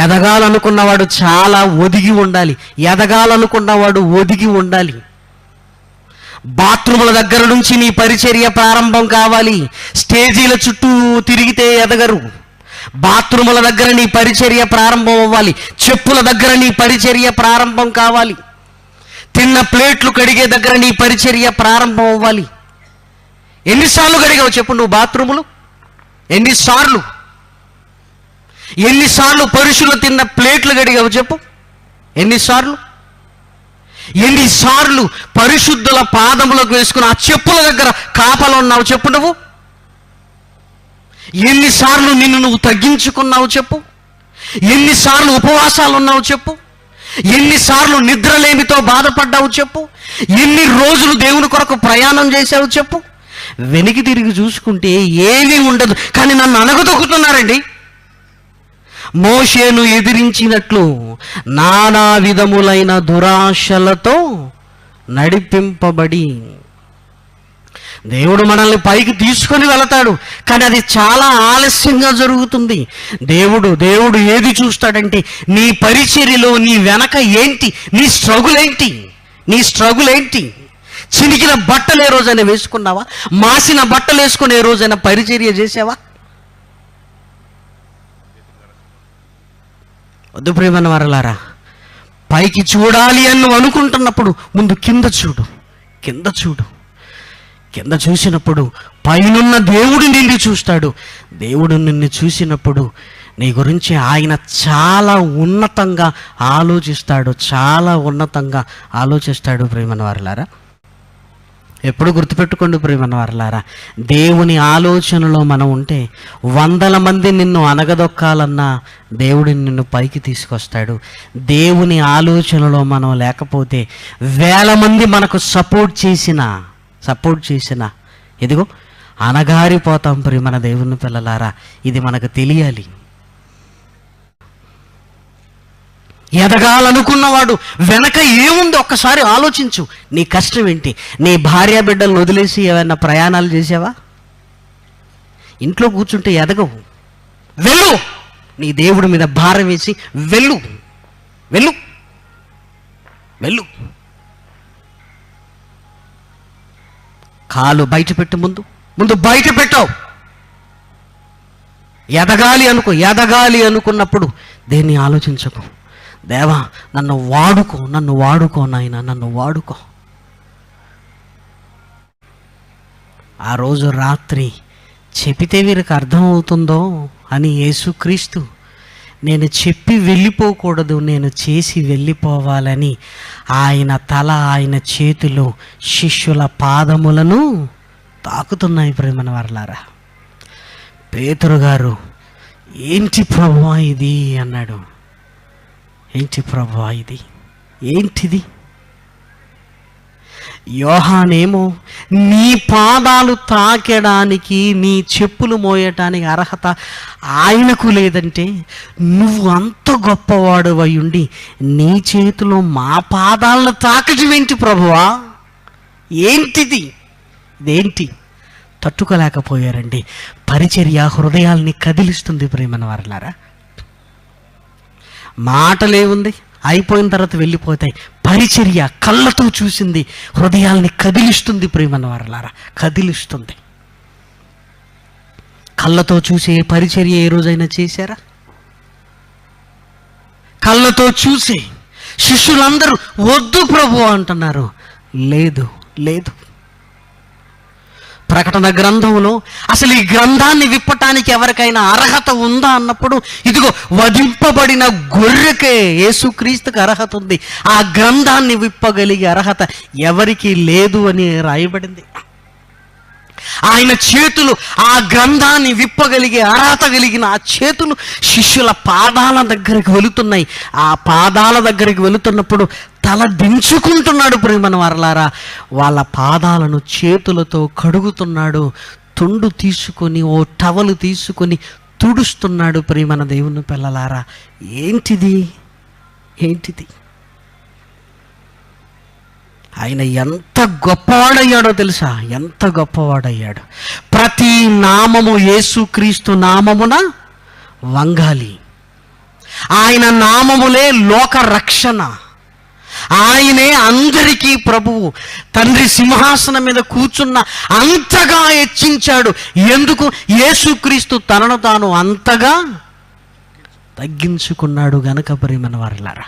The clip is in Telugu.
ఎదగాలనుకున్నవాడు చాలా ఒదిగి ఉండాలి. ఎదగాలనుకున్నవాడు ఒదిగి ఉండాలి. బాత్రూముల దగ్గర నుంచి నీ పరిచర్య ప్రారంభం కావాలి. స్టేజీల చుట్టూ తిరిగితే ఎదగరు. బాత్రూముల దగ్గర నీ పరిచర్య ప్రారంభం అవ్వాలి. చెప్పుల దగ్గర నీ పరిచర్య ప్రారంభం కావాలి. తిన్న ప్లేట్లు కడిగే దగ్గర నీ పరిచర్య ప్రారంభం అవ్వాలి. ఎన్నిసార్లు కడిగావు చెప్పు నువ్వు బాత్రూములు? ఎన్నిసార్లు పరుషులు తిన్న ప్లేట్లు కడిగావు చెప్పు? ఎన్నిసార్లు పరిశుద్ధుల పాదములకు వేసుకుని ఆ చెప్పుల దగ్గర కాపలు ఉన్నావు చెప్పు? నువ్వు ఎన్నిసార్లు నిన్ను నువ్వు తగ్గించుకున్నావు చెప్పు? ఎన్నిసార్లు ఉపవాసాలు ఉన్నావు చెప్పు? ఎన్నిసార్లు నిద్రలేమితో బాధపడ్డావు చెప్పు? ఎన్ని రోజులు దేవుని కొరకు ప్రయాణం చేశావు చెప్పు? వెనక్కి తిరిగి చూసుకుంటే ఏమీ ఉండదు. కానీ నన్ను అనగదొక్కుతున్నారండి. మోషేను ఎదిరించినట్లు నానా విధములైన దురాశలతో నడిపింపబడి దేవుడు మనల్ని పైకి తీసుకొని వెళతాడు. కానీ అది చాలా ఆలస్యంగా జరుగుతుంది. దేవుడు ఏది చూస్తాడంటే నీ పరిచర్యలో నీ వెనక ఏంటి, నీ స్ట్రగుల్ ఏంటి. చినికిన బట్టలు ఏ రోజైనా వేసుకున్నావా? మాసిన బట్టలు వేసుకుని ఏ రోజైనా పరిచర్య చేసావా? వద్దు ప్రియమైన వారలారా, పైకి చూడాలి అని నువ్వు అనుకుంటున్నప్పుడు ముందు కింద చూసినప్పుడు పైనున్న దేవుడు నిన్ను చూస్తాడు. దేవుడు నిన్ను చూసినప్పుడు నీ గురించి ఆయన చాలా ఉన్నతంగా ఆలోచిస్తాడు. ప్రియమైన వారలారా, ఎప్పుడు గుర్తుపెట్టుకోండి ప్రియమైన వారలారా, దేవుని ఆలోచనలో మనం ఉంటే 100 మంది నిన్ను అనగదొక్కాలన్నా దేవుడు నిన్ను పైకి తీసుకొస్తాడు. దేవుని ఆలోచనలో మనం లేకపోతే 1000 మంది మనకు సపోర్ట్ చేసినా ఇదిగో అనగారిపోతాం. ప్రియమైన దేవుని పిల్లలారా, ఇది మనకు తెలియాలి. ఎదగాలనుకున్నవాడు వెనక ఏముంది ఒక్కసారి ఆలోచించు. నీ కష్టం ఏంటి? నీ భార్య బిడ్డలను వదిలేసి ఏమైనా ప్రయాణాలు చేసావా? ఇంట్లో కూర్చుంటే ఎదగవు. వెళ్ళు, నీ దేవుడి మీద భారం వేసి వెళ్ళు. కాలు బయట పెట్టు, ముందు బయట పెట్టావు. ఎదగాలి అనుకున్నప్పుడు దేన్ని ఆలోచించకు. దేవా నన్ను వాడుకో నాయనా, నన్ను వాడుకో. ఆ రోజు రాత్రి చెబితే వీరికి అర్థమవుతుందో అని యేసుక్రీస్తు నేను చెప్పి వెళ్ళిపోకూడదు, నేను చేసి వెళ్ళిపోవాలని ఆయన చేతిలో శిష్యుల పాదములను తాకుతున్నాయి. ప్రేమన వారలారా, పేతురు గారు ఏంటి ప్రభువా ఇది అన్నాడు. ఏంటి ప్రభువా ఇది? ఏంటిది? యోహానేమో నీ పాదాలు తాకడానికి, నీ చెప్పులు మోయటానికి అర్హత ఆయనకు లేదంటే నువ్వు అంత గొప్పవాడు అయ్యుండి నీ చేతిలో మా పాదాలను తాకటం ఏంటి ప్రభువా? ఏంటిది? ఇదేంటి? తట్టుకోలేకపోయారండి. పరిచర్య హృదయాల్ని కదిలిస్తుంది. ప్రేమన వారలారా, మాటలేముంది, అయిపోయిన తర్వాత వెళ్ళిపోతాయి. పరిచర్య కళ్ళతో చూసింది హృదయాల్ని కదిలిస్తుంది. ప్రేమన వారలారా, కదిలిస్తుంది. కళ్ళతో చూసే పరిచర్య ఏ రోజైనా చేశారా? కళ్ళతో చూసే శిష్యులందరూ వద్దు ప్రభు అంటున్నారు. లేదు. ప్రకటన గ్రంథంలో అసలు ఈ గ్రంథాన్ని విప్పటానికి ఎవరికైనా అర్హత ఉందా అన్నప్పుడు ఇదిగో వధింపబడిన గొర్రెకే, యేసుక్రీస్తుకి అర్హత ఉంది. ఆ గ్రంథాన్ని విప్పగలిగే అర్హత ఎవరికి లేదు అని రాయబడింది. ఆయన చేతులు ఆ గ్రంథాన్ని విప్పగలిగే అర్హత కలిగిన ఆ చేతులు శిష్యుల పాదాల దగ్గరికి వెళుతున్నాయి. ఆ పాదాల దగ్గరికి వెళుతున్నప్పుడు తల దించుకుంటున్నాడు. ప్రేమన వారలారా, వాళ్ళ పాదాలను చేతులతో కడుగుతున్నాడు. తుండు తీసుకొని, ఓ టవలు తీసుకొని తుడుస్తున్నాడు. ప్రేమన దేవుని పిల్లలారా, ఏంటిది? ఆయన ఎంత గొప్పవాడయ్యాడో తెలుసా? ఎంత గొప్పవాడయ్యాడు. ప్రతి నామము యేసుక్రీస్తు నామమున వంగాలి. ఆయన నామములే లోక రక్షణ. ఆయనే అందరికీ ప్రభువు. తండ్రి సింహాసనం మీద కూర్చున్న అంతగా హెచ్చించాడు. ఎందుకు? యేసుక్రీస్తు తనను తాను అంతగా తగ్గించుకున్నాడు గనక ప్రియమైన వారలారా.